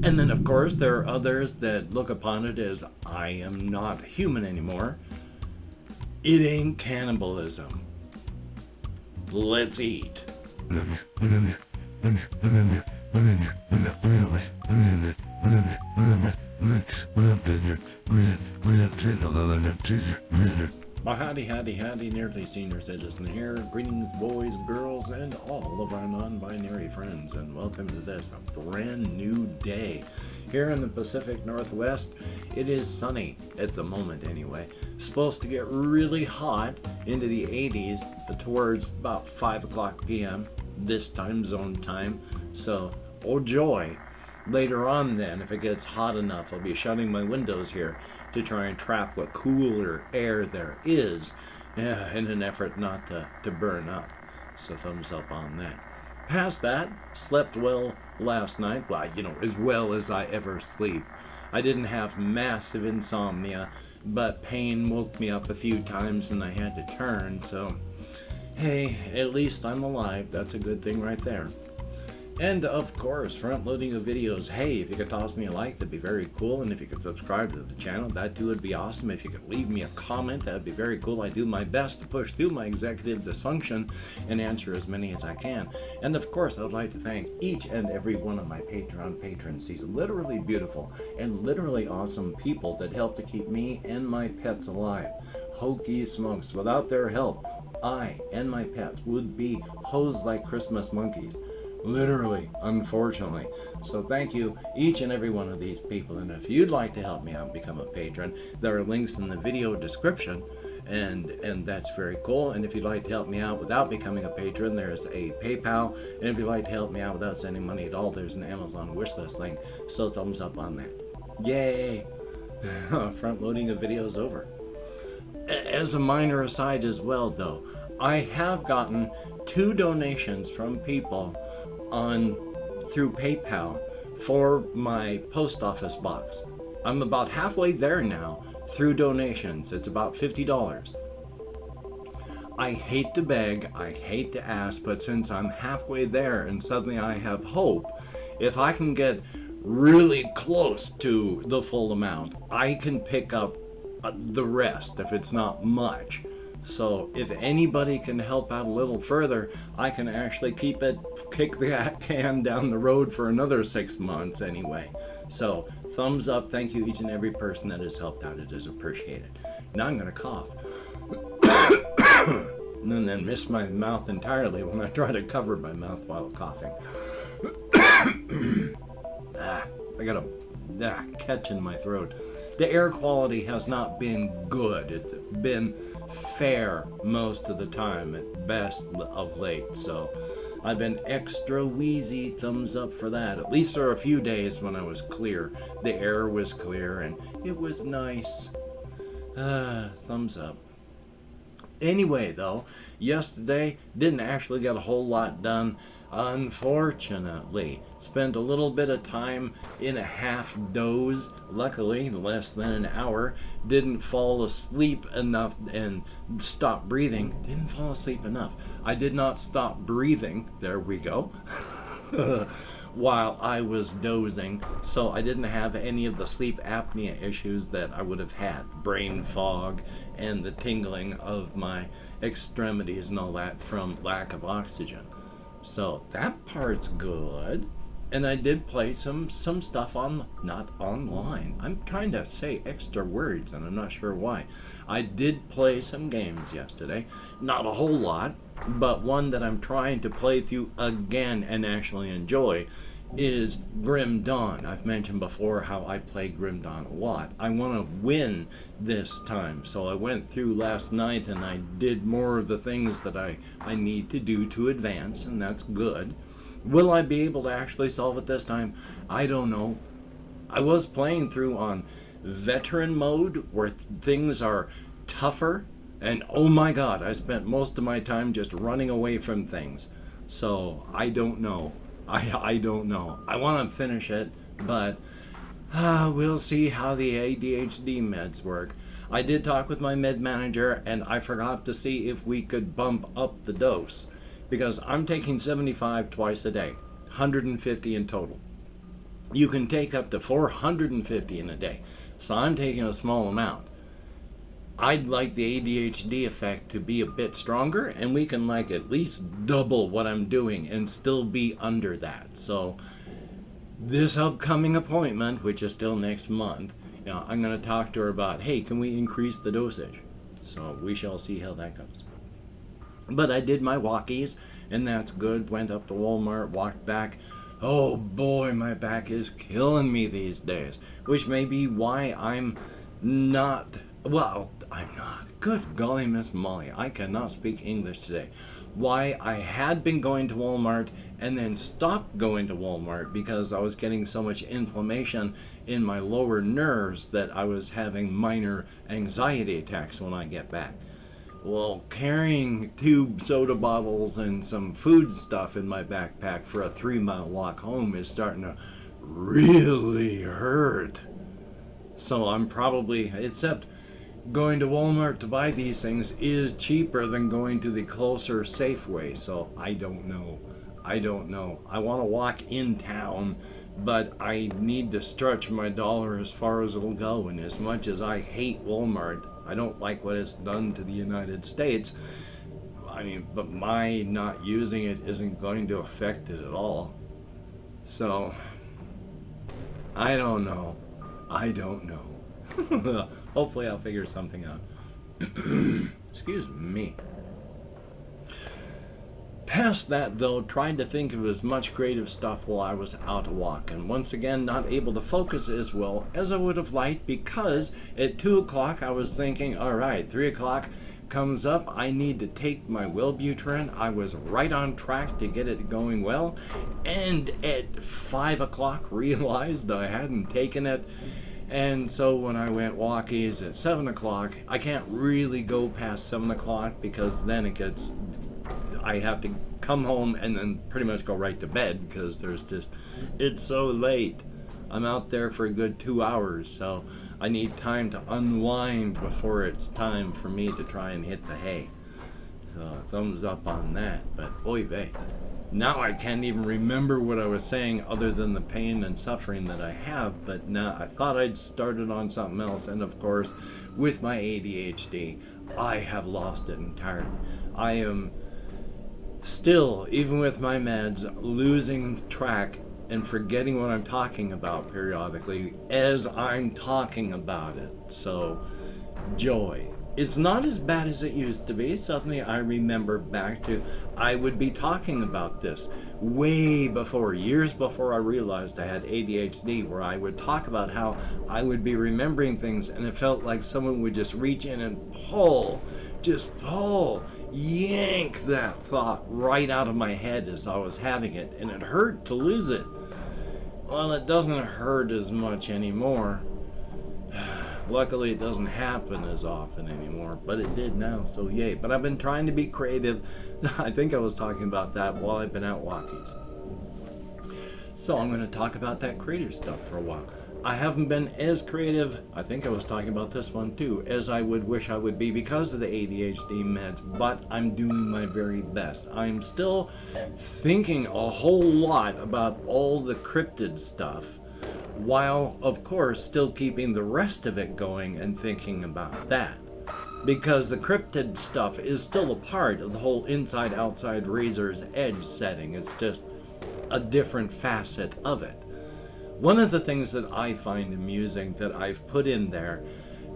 And then, of course, there are others that look upon it as I am not human anymore. It ain't cannibalism. Let's eat. Well, howdy, nearly senior citizen here. Greetings, boys, girls, and all of our non-binary friends, and welcome to this brand new day. Here in the Pacific Northwest, it is sunny, at the moment anyway. Supposed to get really hot into the 80s towards about 5 o'clock p.m. this time zone time, so, oh joy. Later on then, if it gets hot enough, I'll be shutting my windows here to try and trap what cooler air there is in an effort not to burn up. So thumbs up on that. Past that, slept well last night. Well, as well as I ever sleep. I didn't have massive insomnia, but pain woke me up a few times and I had to turn, so hey, at least I'm alive. That's a good thing right there. And of course, front loading of videos. Hey, if you could toss me a like, that'd be very cool. And if you could subscribe to the channel, that too would be awesome. If you could leave me a comment, that'd be very cool. I do my best to push through my executive dysfunction and answer as many as I can. And of course, I would like to thank each and every one of my Patreon patrons. These literally beautiful and literally awesome people that help to keep me and my pets alive. Hokey smokes, without their help, I and my pets would be hosed like Christmas monkeys. Literally, unfortunately. So thank you, each and every one of these people. And if you'd like to help me out and become a patron, there are links in the video description, and that's very cool. And if you'd like to help me out without becoming a patron, there's a PayPal. And if you'd like to help me out without sending money at all, there's an Amazon wishlist link. So thumbs up on that. Yay! Front loading of videos over. As a minor aside as well, though, I have gotten 2 donations from people through PayPal for my post office box. I'm about halfway there now through donations. It's about $50. I hate to beg, I hate to ask, but since I'm halfway there and suddenly I have hope, if I can get really close to the full amount, I can pick up the rest if it's not much. So if anybody can help out a little further, I can actually kick the can down the road for another 6 months anyway. So thumbs up, thank you each and every person that has helped out. It is appreciated. Now I'm going to cough. And then miss my mouth entirely when I try to cover my mouth while coughing. I got a catch in my throat. The air quality has not been good. It's been fair most of the time, at best of late. So I've been extra wheezy. Thumbs up for that. At least there were a few days when I was clear. The air was clear and it was nice. Thumbs up. Anyway, though, yesterday didn't actually get a whole lot done, unfortunately. Spent a little bit of time in a half doze, luckily less than an hour. Didn't fall asleep enough and stop breathing. Didn't fall asleep enough. I did not stop breathing, there we go, while I was dozing, so I didn't have any of the sleep apnea issues that I would have had, brain fog and the tingling of my extremities and all that from lack of oxygen. So that part's good. And I did play some stuff not online. I'm trying to say extra words and I'm not sure why. I did play some games yesterday. Not a whole lot, but one that I'm trying to play through again and actually enjoy is Grim Dawn. I've mentioned before how I play Grim Dawn a lot. I want to win this time, so I went through last night and I did more of the things that I need to do to advance, and that's good. Will I be able to actually solve it this time? I don't know. I was playing through on veteran mode where things are tougher, and oh my god, I spent most of my time just running away from things. So I don't know. I don't know. I want to finish it, but we'll see how the ADHD meds work. I did talk with my med manager, and I forgot to see if we could bump up the dose, because I'm taking 75 twice a day, 150 in total. you can take up to 450 in a day. So I'm taking a small amount. I'd like the ADHD effect to be a bit stronger, and we can like at least double what I'm doing and still be under that. So this upcoming appointment, which is still next month, I'm going to talk to her about, hey, can we increase the dosage? So we shall see how that goes. But I did my walkies, and that's good. Went up to Walmart, walked back. Oh boy, my back is killing me these days, which may be why I'm not good golly, Miss Molly, I cannot speak English today. Why I had been going to Walmart and then stopped going to Walmart because I was getting so much inflammation in my lower nerves that I was having minor anxiety attacks when I get back. Well, carrying 2 soda bottles and some food stuff in my backpack for a 3-mile walk home is starting to really hurt. So I'm probably, except going to Walmart to buy these things is cheaper than going to the closer Safeway. So I don't know. I want to walk in town, but I need to stretch my dollar as far as it'll go. And as much as I hate Walmart, I don't like what it's done to the United States. I mean, but my not using it isn't going to affect it at all. So, I don't know. Hopefully I'll figure something out. Excuse me. Past that, though, tried to think of as much creative stuff while I was out a walk, and once again not able to focus as well as I would have liked, because at 2 o'clock I was thinking, alright, 3 o'clock comes up, I need to take my Wellbutrin. I was right on track to get it going well, and at 5 o'clock realized I hadn't taken it. And so when I went walkies at 7 o'clock, I can't really go past 7 o'clock because then I have to come home and then pretty much go right to bed because it's so late. I'm out there for a good 2 hours, so I need time to unwind before it's time for me to try and hit the hay. So thumbs up on that, but oy vey. Now I can't even remember what I was saying other than the pain and suffering that I have, but now I thought I'd started on something else, and of course, with my ADHD, I have lost it entirely. I am still, even with my meds, losing track and forgetting what I'm talking about periodically as I'm talking about it. So, joy. It's not as bad as it used to be. Suddenly I remember back to, I would be talking about this way before, years before I realized I had ADHD, where I would talk about how I would be remembering things and it felt like someone would just reach in and yank that thought right out of my head as I was having it, and it hurt to lose it. Well, it doesn't hurt as much anymore. Luckily, it doesn't happen as often anymore, but it did now, so yay. But I've been trying to be creative. I think I was talking about that while I've been out walkies. So I'm going to talk about that creative stuff for a while. I haven't been as creative, I think I was talking about this one too, as I would wish I would be because of the ADHD meds, but I'm doing my very best. I'm still thinking a whole lot about all the cryptid stuff, while, of course, still keeping the rest of it going and thinking about that. Because the cryptid stuff is still a part of the whole inside-outside razor's edge setting. It's just a different facet of it. One of the things that I find amusing that I've put in there,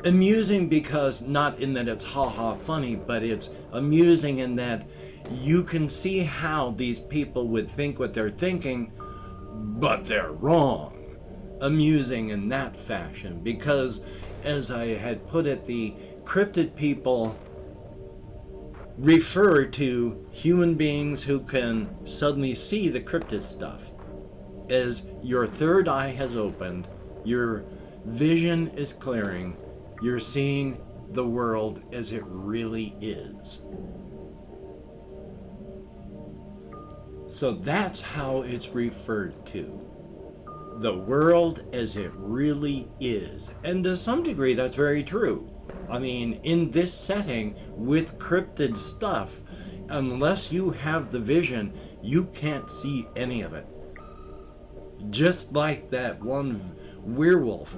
amusing because not in that it's ha-ha funny, but it's amusing in that you can see how these people would think what they're thinking, but they're wrong. Amusing in that fashion, because as I had put it, the cryptid people refer to human beings who can suddenly see the cryptid stuff as your third eye has opened, your vision is clearing, you're seeing the world as it really is. So that's how it's referred to. The world as it really is. And to some degree, that's very true. I mean, in this setting, with cryptid stuff, unless you have the vision, you can't see any of it. Just like that one werewolf,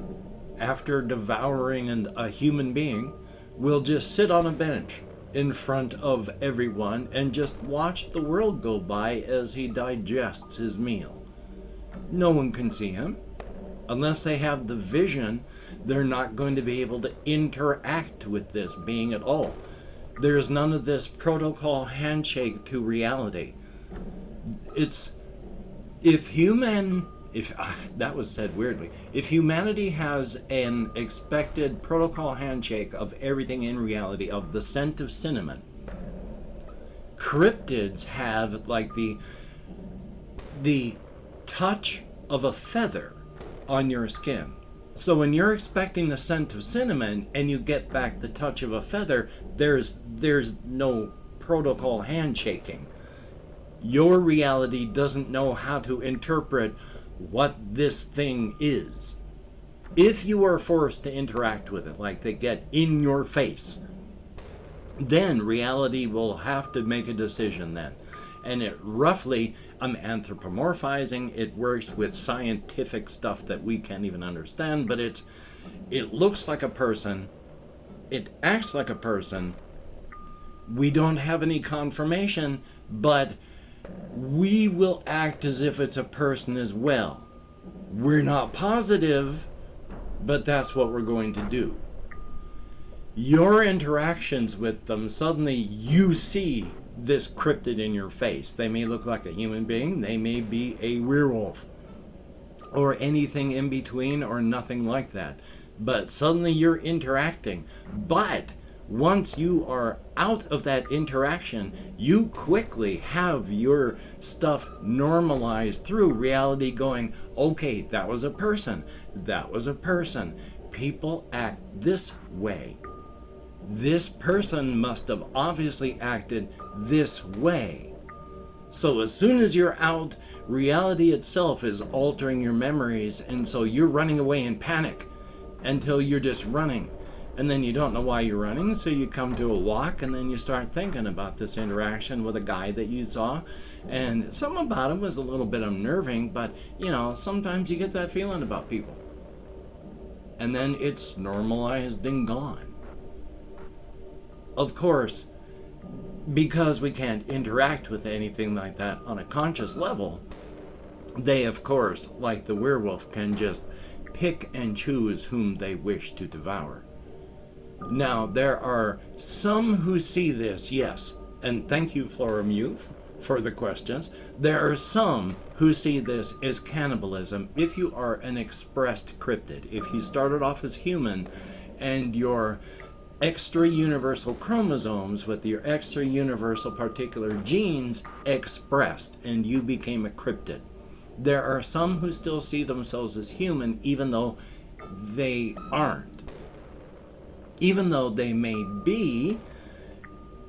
after devouring a human being, will just sit on a bench in front of everyone and just watch the world go by as he digests his meal. No one can see him. Unless they have the vision, they're not going to be able to interact with this being at all. There's none of this protocol handshake to reality. It's if that was said weirdly, if humanity has an expected protocol handshake of everything in reality, of the scent of cinnamon, cryptids have like the touch of a feather on your skin. So when you're expecting the scent of cinnamon and you get back the touch of a feather, there's no protocol handshaking. Your reality doesn't know how to interpret what this thing is. If you are forced to interact with it, like they get in your face, then reality will have to make a decision then. And it roughly, I'm anthropomorphizing, it works with scientific stuff that we can't even understand, but it looks like a person, it acts like a person, we don't have any confirmation, but we will act as if it's a person as well. We're not positive, but that's what we're going to do. Your interactions with them, suddenly you see this cryptid in your face. They may look like a human being, they may be a werewolf, or anything in between, or nothing like that. But suddenly you're interacting. But once you are out of that interaction, you quickly have your stuff normalized through reality going, okay, that was a person, that was a person. People act this way. This person must have obviously acted this way. So as soon as you're out, reality itself is altering your memories, and so you're running away in panic until you're just running. And then you don't know why you're running, so you come to a walk, and then you start thinking about this interaction with a guy that you saw, and something about him was a little bit unnerving, but, you know, sometimes you get that feeling about people. And then it's normalized and gone. Of course, because we can't interact with anything like that on a conscious level, they, of course, like the werewolf, can just pick and choose whom they wish to devour. Now, there are some who see this, yes, and thank you, Flora Mew, for the questions. There are some who see this as cannibalism if you are an expressed cryptid. If you started off as human and your extra universal chromosomes with your extra universal particular genes expressed and you became a cryptid. There are some who still see themselves as human even though they aren't. Even though they may be,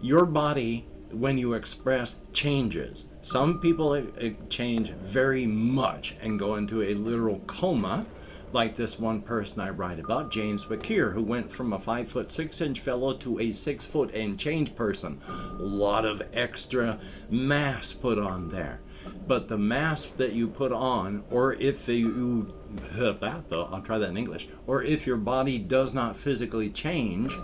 your body, when you express, changes. Some people change very much and go into a literal coma, like this one person I write about, James Bakir, who went from a 5'6" fellow to a 6 foot and change person. A lot of extra mass put on there. But the mass that you put on, or if you, I'll try that in English, or if your body does not physically change,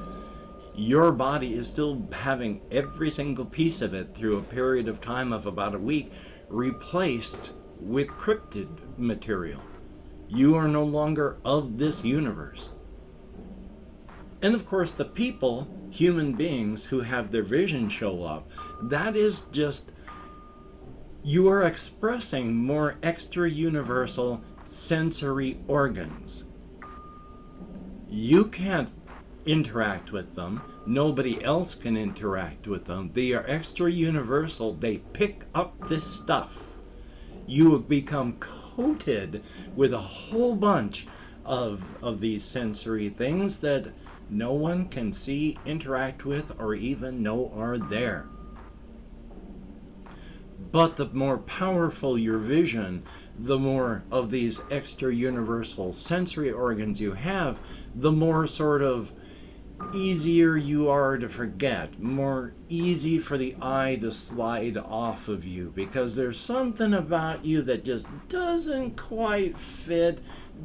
your body is still having every single piece of it through a period of time of about a week replaced with cryptid material. You are no longer of this universe. And of course, the people, human beings who have their vision show up, that is just, you are expressing more extra-universal sensory organs. You can't interact with them. Nobody else can interact with them. They are extra-universal. They pick up this stuff. You have become coated with a whole bunch of these sensory things that no one can see, interact with, or even know are there. But the more powerful your vision, the more of these extra universal sensory organs you have, the more sort of easier you are to forget, more easy for the eye to slide off of you, because there's something about you that just doesn't quite fit,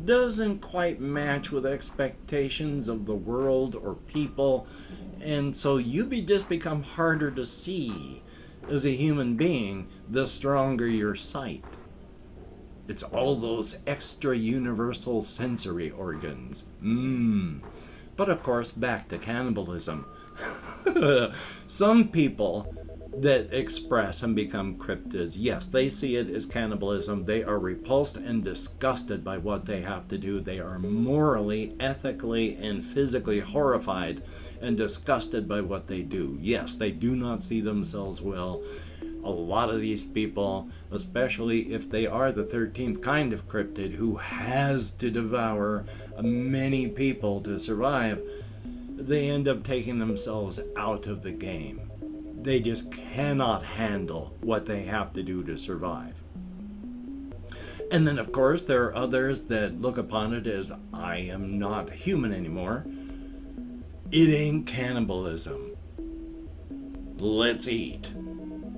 doesn't quite match with expectations of the world or people, and so just become harder to see as a human being the stronger your sight. It's all those extra universal sensory organs. But of course, back to cannibalism. Some people that express and become cryptids, yes, they see it as cannibalism. They are repulsed and disgusted by what they have to do. They are morally, ethically, and physically horrified and disgusted by what they do. Yes, they do not see themselves well. A lot of these people, especially if they are the 13th kind of cryptid who has to devour many people to survive, they end up taking themselves out of the game. They just cannot handle what they have to do to survive. And then, of course, there are others that look upon it as, I am not human anymore. It ain't cannibalism. Let's eat.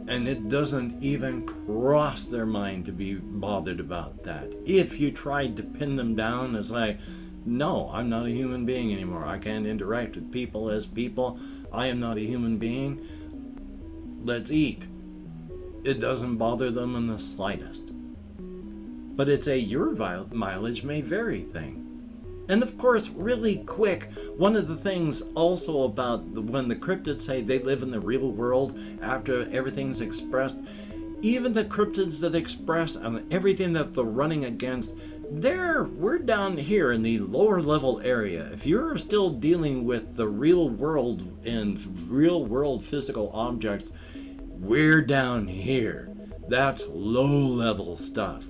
And it doesn't even cross their mind to be bothered about that. If you tried to pin them down as like, no, I'm not a human being anymore. I can't interact with people as people. I am not a human being. Let's eat. It doesn't bother them in the slightest. But it's your mileage may vary thing. And of course, really quick, one of the things also about when the cryptids say they live in the real world after everything's expressed, even the cryptids that express and everything that they're running against, we're down here in the lower level area. If you're still dealing with the real world and real world physical objects, we're down here. That's low level stuff.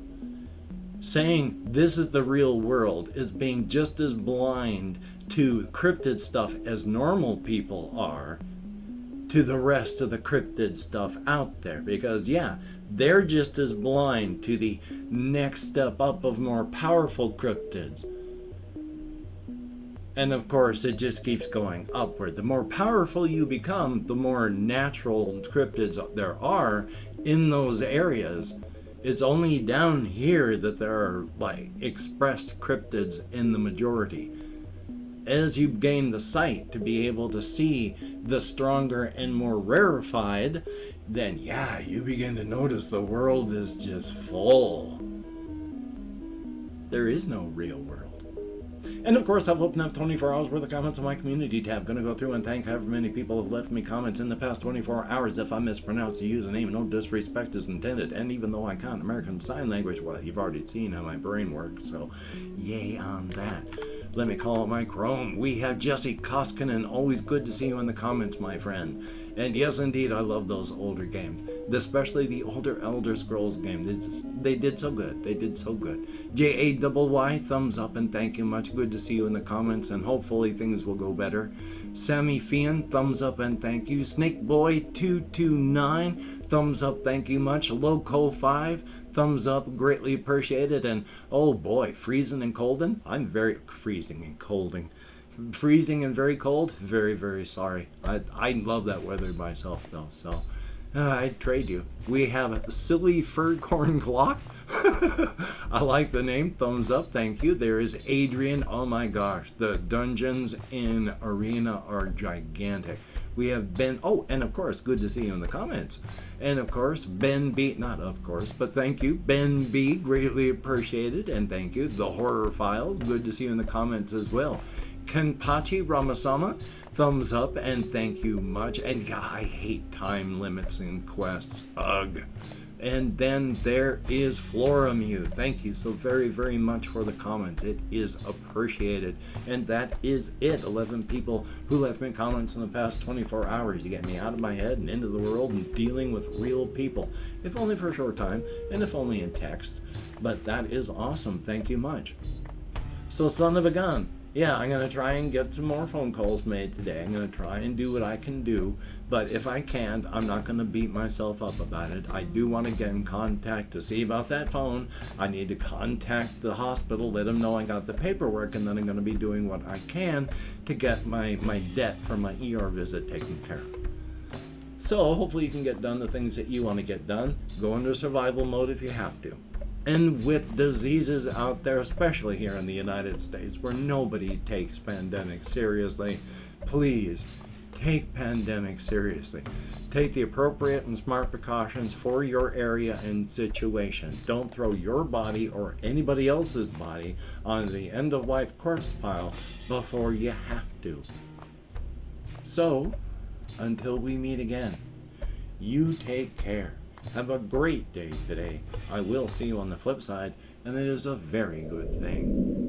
Saying this is the real world is being just as blind to cryptid stuff as normal people are to the rest of the cryptid stuff out there. Because they're just as blind to the next step up of more powerful cryptids. And of course, it just keeps going upward. The more powerful you become, the more natural cryptids there are in those areas. It's only down here that there are expressed cryptids in the majority. As you gain the sight to be able to see the stronger and more rarefied, then you begin to notice the world is just full. There is no real world. And of course, I've opened up 24 hours worth of comments on my community tab. Going to go through and thank however many people have left me comments in the past 24 hours. If I mispronounce the username, no disrespect is intended. And even though I can't American Sign Language, well, you've already seen how my brain works, so yay on that. Let me call it my Chrome. We have Jesse Koskinen. Always good to see you in the comments, my friend. And yes, indeed, I love those older games, especially the older Elder Scrolls game. They did so good. They did so good. JAYY, thumbs up and thank you much. Good to see you in the comments, and hopefully things will go better. Sammy Fian, thumbs up and thank you. Snakeboy229, thumbs up, thank you much. Loco5, thumbs up, greatly appreciated. And oh boy, freezing and colding. I'm very freezing and colding. Freezing and very cold. Very, very sorry. I love that weather myself though, so I'd trade you. We have a Silly Furcorn Glock. I like the name. Thumbs up. Thank you. There is Adrian. Oh my gosh. The dungeons in Arena are gigantic. We have Ben. Oh, and of course, good to see you in the comments. And of course, Ben B. Not of course, but thank you. Ben B. Greatly appreciated. And thank you. The Horror Files. Good to see you in the comments as well. Kenpachi Ramasama, thumbs up and thank you much. And I hate time limits in quests. Ugh. And then there is Floramu. Thank you so very, very much for the comments. It is appreciated. And that is it. 11 people who left me comments in the past 24 hours. You get me out of my head and into the world and dealing with real people. If only for a short time, and if only in text. But that is awesome. Thank you much. So, son of a gun, yeah, I'm going to try and get some more phone calls made today. I'm going to try and do what I can do. But if I can't, I'm not going to beat myself up about it. I do want to get in contact to see about that phone. I need to contact the hospital, let them know I got the paperwork, and then I'm going to be doing what I can to get my debt from my ER visit taken care of. So hopefully you can get done the things that you want to get done. Go into survival mode if you have to. And with diseases out there, especially here in the United States, where nobody takes pandemics seriously, please take pandemics seriously. Take the appropriate and smart precautions for your area and situation. Don't throw your body or anybody else's body on the end-of-life corpse pile before you have to. So, until we meet again, you take care. Have a great day today. I will see you on the flip side, and it is a very good thing.